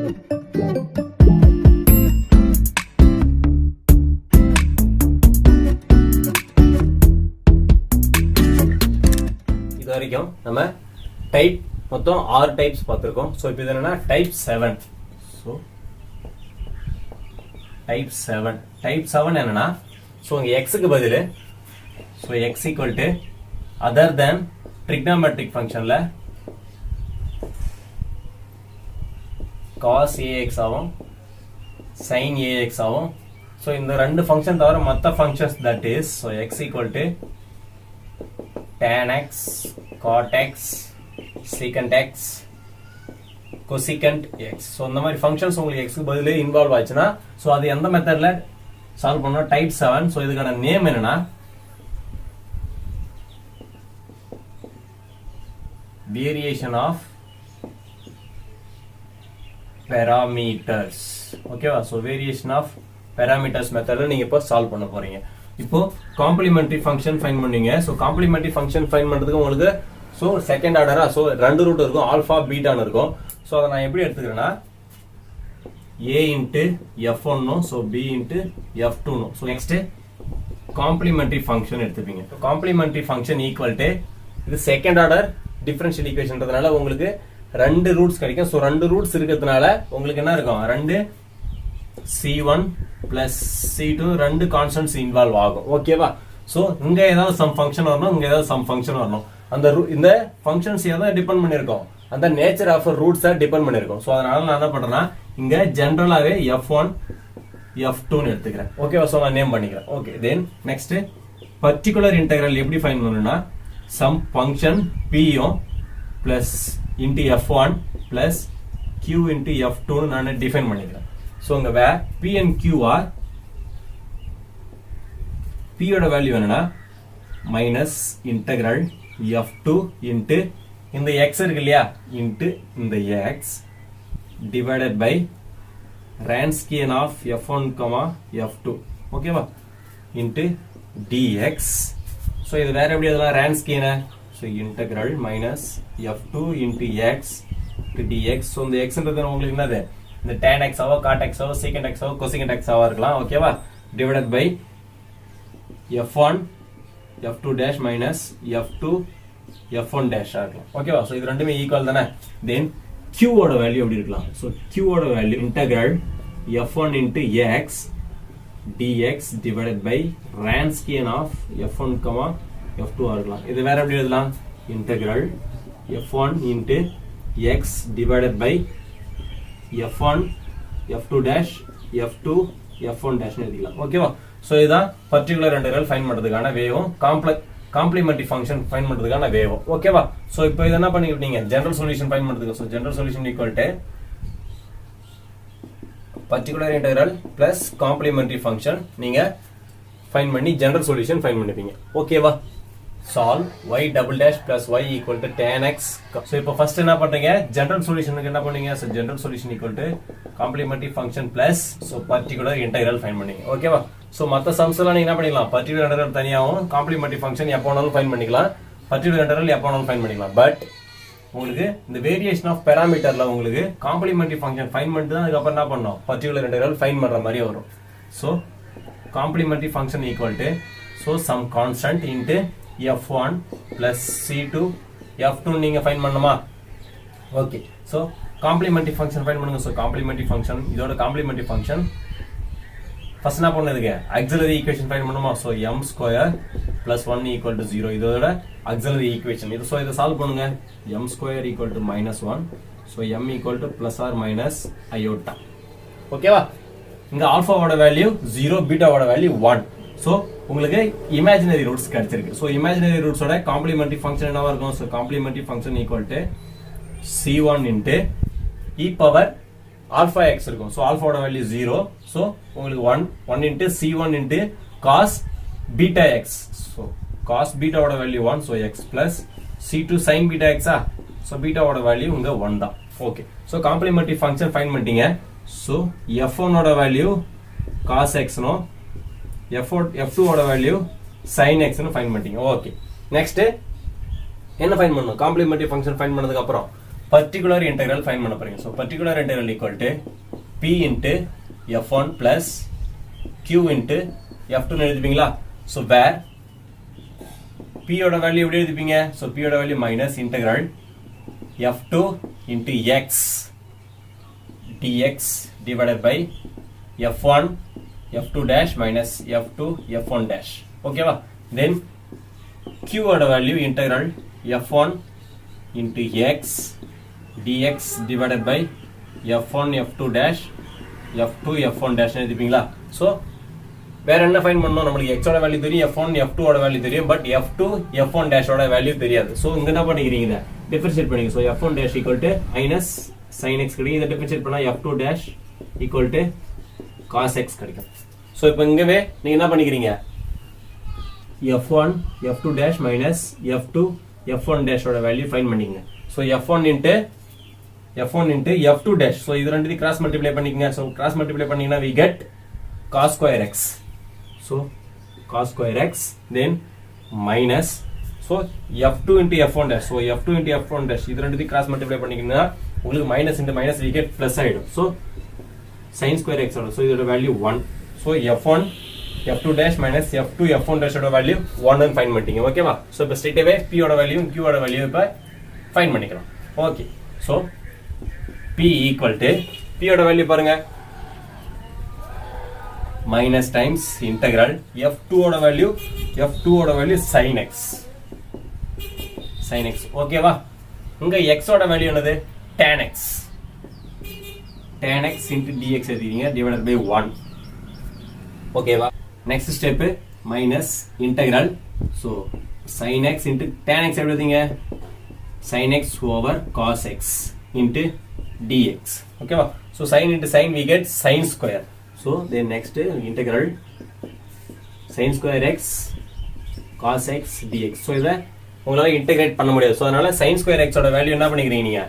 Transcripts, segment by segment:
இது வரைக்கும் நம்ம டைப் மொத்தம் 6 டைப்ஸ் பார்த்திருக்கோம். சோ இப்போ இது என்னன்னா டைப் 7. சோ டைப் 7 என்னன்னா சோ இங்க x க்கு பதிலு so x equal to other than trigonometric functionல cos ax ஆகும் sin ax ஆகும். சோ இந்த ரெண்டு ஃபங்க்ஷன் தவிர மற்ற functions that is so x equal to tan x cot x secant x cosecant x. So இந்த மாதிரி ஃபங்க்ஷன்ஸ் உங்களுக்கு x க்கு பதிலா இன்வால்வ் ஆச்சுனா சோ அது எந்த மெத்தட்ல சால்வ் பண்ணனும் டைப் 7. சோ இதுக்கான நேம் என்னன்னா வேரியேஷன் ஆஃப் parameters. ஓகேவா? சோ வேரியேஷன் ஆஃப் parameters மெத்தட்ல நீங்க இப்ப சால்வ் பண்ண போறீங்க. இப்போ காம்ப்ளிமெண்டரி ஃபங்க்ஷன் ஃபைண்ட் பண்ணீங்க. சோ காம்ப்ளிமெண்டரி ஃபங்க்ஷன் ஃபைண்ட் பண்றதுக்கு உங்களுக்கு சோ செகண்ட் ஆர்டரா சோ ரெண்டு ரூட் இருக்கும், ஆல்பா பீட்டான்னு இருக்கும். சோ அத நான் எப்படி எடுத்துக்கிறேன்னா a into f1 no so b into f2 no. So next complementary function எடுத்துப்பீங்க. காம்ப்ளிமெண்டரி ஃபங்க்ஷன் ஈக்குவல் டு இது செகண்ட் ஆர்டர் டிஃபரன்ஷியல் ஈக்குவேஷன்றதுனால உங்களுக்கு ரெண்டு ரூட்ஸ் கிடைக்கும். சோ ரெண்டு ரூட்ஸ் இருக்கிறதுனால உங்களுக்கு என்ன இருக்கும், ரெண்டு c1 plus c2 ரெண்டு கான்ஸ்டன்ட்ஸ் இன்வால்வ் ஆகும். ஓகேவா? சோ இங்க ஏதாவது சம் ஃபங்க்ஷன் வரணும், இங்க ஏதாவது சம் ஃபங்க்ஷன் வரணும். அந்த இந்த ஃபங்க்ஷன்ஸ் எதை டிபெண்ட் பண்ணிருக்கோம், அந்த நேச்சர் ஆஃப் ரூட்ஸை டிபெண்ட் பண்ணிருக்கோம். சோ அதனால நான் என்ன பண்றேன்னா இங்க ஜெனரலாவே f1 f2 னு எடுத்துக்கிறேன். ஓகேவா? சோ நான் நேம் பண்ணிக்கிறேன். Okay, then next particular integral எப்படி ஃபைண்ட் பண்ணனும்னா some function p plus into f1 plus q into f2 னு நான் டிஃபைன் பண்ணிக்கிறேன். சோ இங்க where p and q are p ஓட வேல்யூ என்னன்னா மைனஸ் இன்டெகிரல் f2 into இந்த x இருக்கு இல்லையா into இந்த x divided by Ranskian of f1, f2. ஓகேவா? into dx. சோ இது வேற எப்படி எழுதலாம் Ranskian? So integral minus f2 into x to dx. So இந்த x ன்றது உங்களுக்கு என்னது, இந்த tan x ஆவோ cot x ஆவோ secant x ஆவோ cosecant x ஆவோ இருக்கலாம். ஓகேவா? divided by f1 f2 dash minus f2 f1 dash ஆகும். ஓகேவா? சோ இது ரெண்டுமே ஈக்குவல் தானே. then q ஓட வேல்யூ எப்படி இருக்கலாம், சோ q ஓட value integral f1 into x dx divided by Ranskian of f1, f2 ஆகலாம். இது வேற எப்படி எழுதலாம், integral f1 into x divided by f1 f2 dash f2 f1 dash னு எழுதிக்கலாம். ஓகேவா? சோ இதான் பர்టిక్యులர் இன்டெகிரல் ஃபைண்ட் பண்றதுக்கான வேவும் காம்ப்ளிமெண்டரி ஃபங்க்ஷன் ஃபைண்ட் பண்றதுக்கான வேவும். ஓகேவா? சோ இப்போ இத என்ன பண்ணிட்டீங்க, ஜெனரல் சொல்யூஷன் ஃபைண்ட் பண்றதுக்கு so general solution equal to particular integral plus complementary function நீங்க ஃபைண்ட் பண்ணி ஜெனரல் சொல்யூஷன் ஃபைண்ட் பண்ணிப்பீங்க. ஓகேவா? solve y double dash plus y equal to tan x. so இப்போ ஃபர்ஸ்ட் என்ன பண்றீங்க, ஜெனரல் சொல்யூஷனுக்கு என்ன பண்ணீங்க, so general solution equal to complementary function plus so particular integral find பண்ணீங்க. ஓகேவா? so மத்த சம்ஸ் எல்லாம் நீங்க என்ன பண்ணிக்கலாம், particular integral தனியாவும் complementary function எப்ப வேணாலும் ஃபைண்ட் பண்ணிக்கலாம், particular integral எப்ப வேணாலும் ஃபைண்ட் பண்ணிக்கலாம். பட் உங்களுக்கு இந்த வேரியேஷன் ஆஃப் பாராமீட்டர்ல உங்களுக்கு complementary function ஃபைண்ட் பண்ணிட்டு தான் அதுக்கு அப்புறம் என்ன பண்ணனும், particular integral ஃபைண்ட் பண்ற மாதிரி வரும். so complementary function equal to so some constant into f1 plus c2 f2 நீங்க ஃபைண்ட் பண்ணனுமா. Okay, so complementary function find பண்ணுங்க. சோ காம்ப்ளிமெண்டரி ஃபங்க்ஷன் இதோட காம்ப்ளிமெண்டரி ஃபங்க்ஷன் ஃபர்ஸ்ட் என்ன பண்ணதுங்க, ஆக்ஸிலரி ஈக்குவேஷன் ஃபைண்ட் பண்ணுமா. So m square plus 1 equal to 0 இதோட auxiliary equation. இது so இத சால்வ் பண்ணுங்க. m square equal to -1. So m equal to plus or minus iota. ஓகேவா? இங்க ஆல்பாவோட வேல்யூ 0, பீட்டாவோட வேல்யூ 1. சோ உங்களுக்கு இமேஜினரி ரூட்ஸ் கிடைச்சிருக்கு. சோ இமேஜினரி ரூட்ஸோட காம்ப்ளிமெண்டரி ஃபங்க்ஷன் என்னவா இருக்கும், so complementary function equal to c1 into e power alpha x இருக்கும். சோ ஆல்பாவோட வேல்யூ 0. சோ உங்களுக்கு 1 into c1 into cos beta x. So cos பீட்டாவோட value 1. So x plus c2 sin beta x ஆ. So பீட்டாவோட value இங்க 1 தான். Okay, so complementary function find பண்ணிட்டீங்க. So f1 ஓட value cos x no, f2 ஓட value sin x னு find பண்ணிட்டீங்க. ஓகே, நெக்ஸ்ட் என்ன ஃபைண்ட் பண்ணனும், காம்ப்ளிமெண்டரி ஃபங்க்ஷன் ஃபைண்ட் பண்ணதுக்கு அப்புறம் particular integral find பண்ண போறீங்க. So particular integral equal to p into f1 plus q into f2 எழுதிப்பீங்களா? So where p ஓட வேல்யூ எப்படி எழுதிப்பீங்க? So p ஓட value minus integral f2 into x dx divided by f1 f2 dash minus f2 f1 dash. Okay va? Then q ஓட value integral f1 into x dx divided by f1 f2 dash f2 f1 dash எழுதிப்பீங்களா? So வேற என்ன find பண்ணனும்? நமக்கு x ஓட value தெரியும், f1 f2 ஓட value தெரியும், but f2 f1 dash ஓட வேல்யூ தெரியாது. சோ இங்க என்ன பண்ணிக்கிறீங்க? டிஃபரன்ஷியேட் பண்ணீங்க. So f1 dash equal to minus sin x கிடைக்கும். இத டிஃபரன்ஷியேட் பண்ணா f2 dash equal to cos x கிடைக்கும். சோ இப்போ இங்கவே நீங்க என்ன பண்ணிக்கிறீங்க? f1 f2 dash minus f2 f1 dash ஓட வேல்யூ ஃபைண்ட் பண்ணீங்க. So f1 into f2 dash. So இது ரெண்டையும் கிராஸ் மல்டிப்ளை பண்ணிக்கங்க. சோ கிராஸ் மல்டிப்ளை பண்ணீங்கன்னா we get cos square x. So cos square x then minus so f2 into f1 dash. So f2 into f1 dash இது ரெண்டையும் cross multiply பண்ணிக்கீங்கன்னா உங்களுக்கு minus into minus we get plus ஆயிடும். So sin square x ஆகும். So இதோட value 1. So f1 f2 dash minus f2 f1 dash ஓட value 1 ன்னு find பண்ணிட்டீங்க. ஓகேவா? So இப்போ ஸ்ட்ரைட் அவே p ஓட வேல்யூ q ஓட வேல்யூ இப்போ ஃபைண்ட் பண்ணிக்கலாம். Okay. So p equal to p ஓட வேல்யூ பாருங்க minus times integral f2 ஓட வேல்யூ sin x ஓகேவா? இங்க x ஓட வேல்யூ என்னது? tan x into dx எழுதிங்க divided by 1. ஓகேவா? next step minus integral so sin x into tan x எழுதிங்க sin x over cos x into dx. ஓகேவா? so sin into sin we get sin square. So then next integral sin square x cos x dx. So இத உங்களால integrate பண்ண முடியாது. So அதனால sin square x ஓட value என்ன பண்ணிக்கிறீங்க நீங்க?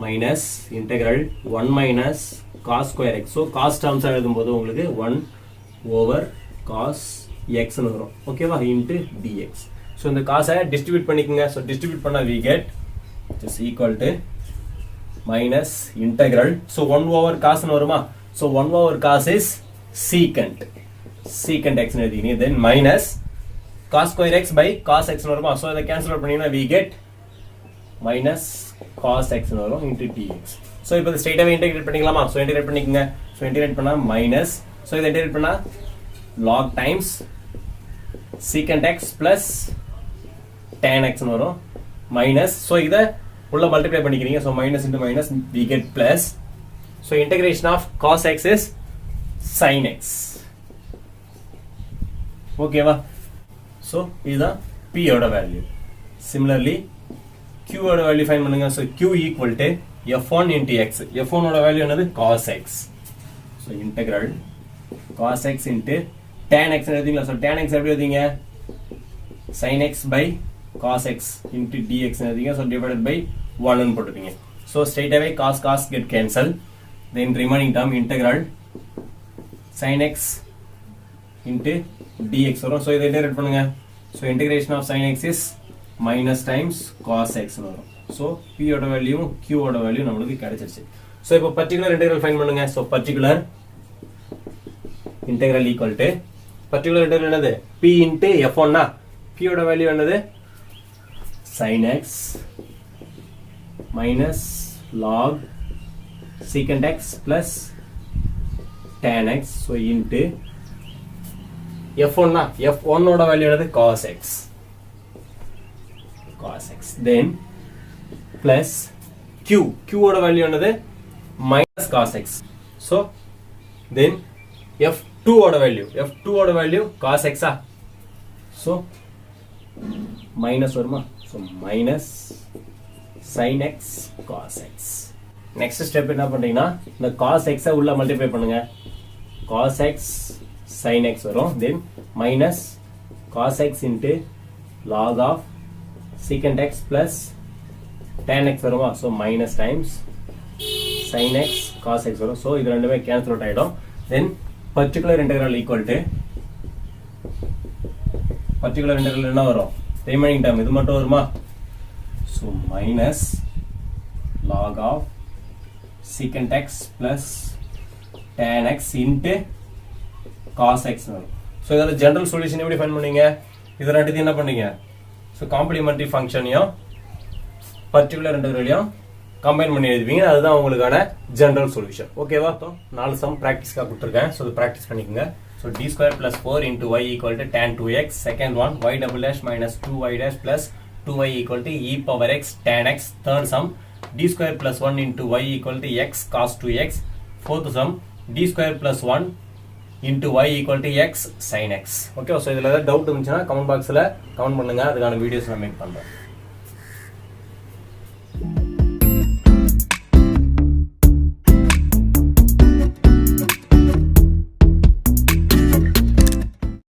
minus integral 1 minus cos square x. So cos terms எழுதும்போது உங்களுக்கு 1 over cos x ன்னு வரும். ஓகேவா? into dx. So இந்த cos-ஐ டிஸ்ட்ரிபியூட் பண்ணிக்கங்க. So டிஸ்ட்ரிபியூட் பண்ணா we get is equal to minus integral. So 1 over cos ன்னு வருமா? So 1 over cos is secant x ன்னு எழுதிங்க. Then minus cos square x by cos x ன்னு வருமா? So இத கேன்சல் அவுட் பண்ணீங்கன்னா we get minus cos x ன்னு வரும் into dx. So இப்போ இத ஸ்ட்ரைட் அவே இன்டகிரேட் பண்ணிக்கலாமா? So இன்டகிரேட் பண்ணிக்கங்க. So இன்டகிரேட் பண்ணா minus so இத இன்டகிரேட் பண்ணா log times secant x plus tan x ன்னு வரும் minus so இத உள்ள மல்டிப்ளை பண்ணிக்கிறீங்க. So minus into minus we get plus. So integration of cos x is sin x. Okay va? So இதுதான் p ஓட value. Similarly q ஓட value find பண்ணுங்க. So q equal to f1 into x. f1 ஓட value என்னது? cos x. So integral cos x into tan x எழுதிங்களா? So tan x எப்படி எழுதிங்க? sin x by cos x into dx எழுதிங்க. So divided by 1 ன்னு போட்டுப்பீங்க. So straight away cos get cancel. Then remaining term integral sin x into dx வரும். So இதை integrate பண்ணுங்க. So integration of sin x is minus times cos x வரும். So p ஓட value q ஓட value நமக்கு கிடைச்சிருச்சு. So இப்போ particular integral find பண்ணுங்க. So particular integral equal to particular integral என்னது? p into f1 னா p ஓட வேல்யூ என்னது? sin x minus log secant x plus tan x. So into f1 na f1 ஓட value என்னது? cos x then plus q ஓட value என்னது? minus cos x. So then f2 ஓட value cos x ஆ? So minus வருமா? So minus sin x cos x. Next step என்ன பண்றீங்கன்னா இந்த cos x உள்ள மல்டிப்ளை பண்ணுங்க. cos x sin x வரும். then minus cos x into log of secant x plus tan x வருமா? so minus times sin x cos x வரும். so இது ரெண்டுமே கேன்சல் அவுட் ஆயிடும். then particular integral equal to particular integral என்ன வரும்? Remaining term இது மட்டும் வருமா? so minus log of secant x plus tan x into cos x வரும். ஸோ இதில் ஜென்ரல் சொல்யூஷன் எப்படி ஃபைன் பண்ணீங்க? இது ரெண்டுத்தையும் என்ன பண்ணீங்க? ஸோ காம்ப்ளிமெண்ட்ரி ஃபங்க்ஷனையும் பர்டிகுலர் இன்டெக்ரலையும் கம்பைன் பண்ணி எழுதுவீங்க. அதுதான் உங்களுக்கான ஜென்ரல் சொல்யூஷன். ஓகேவா? 4 சம் ப்ராக்டிஸ்க்காக கொடுத்துருக்கேன். ஸோ இது ப்ராக்டிஸ் பண்ணிக்கோங்க. So d square plus 4 into y equal to tan 2x. Second one, y double dash minus 2y dash plus 2y equal to e power x tan x. Third sum, d square plus 1 into y equal to x cos 2x. Fourth sum, d square plus 1 into y equal to x sin x. Okay, so இதில் ஏதாவது doubt இருந்துச்சுன்னா comment பாக்ஸில் comment பண்ணுங்கள். அதுக்கான videos நான் make பண்ணுறேன்.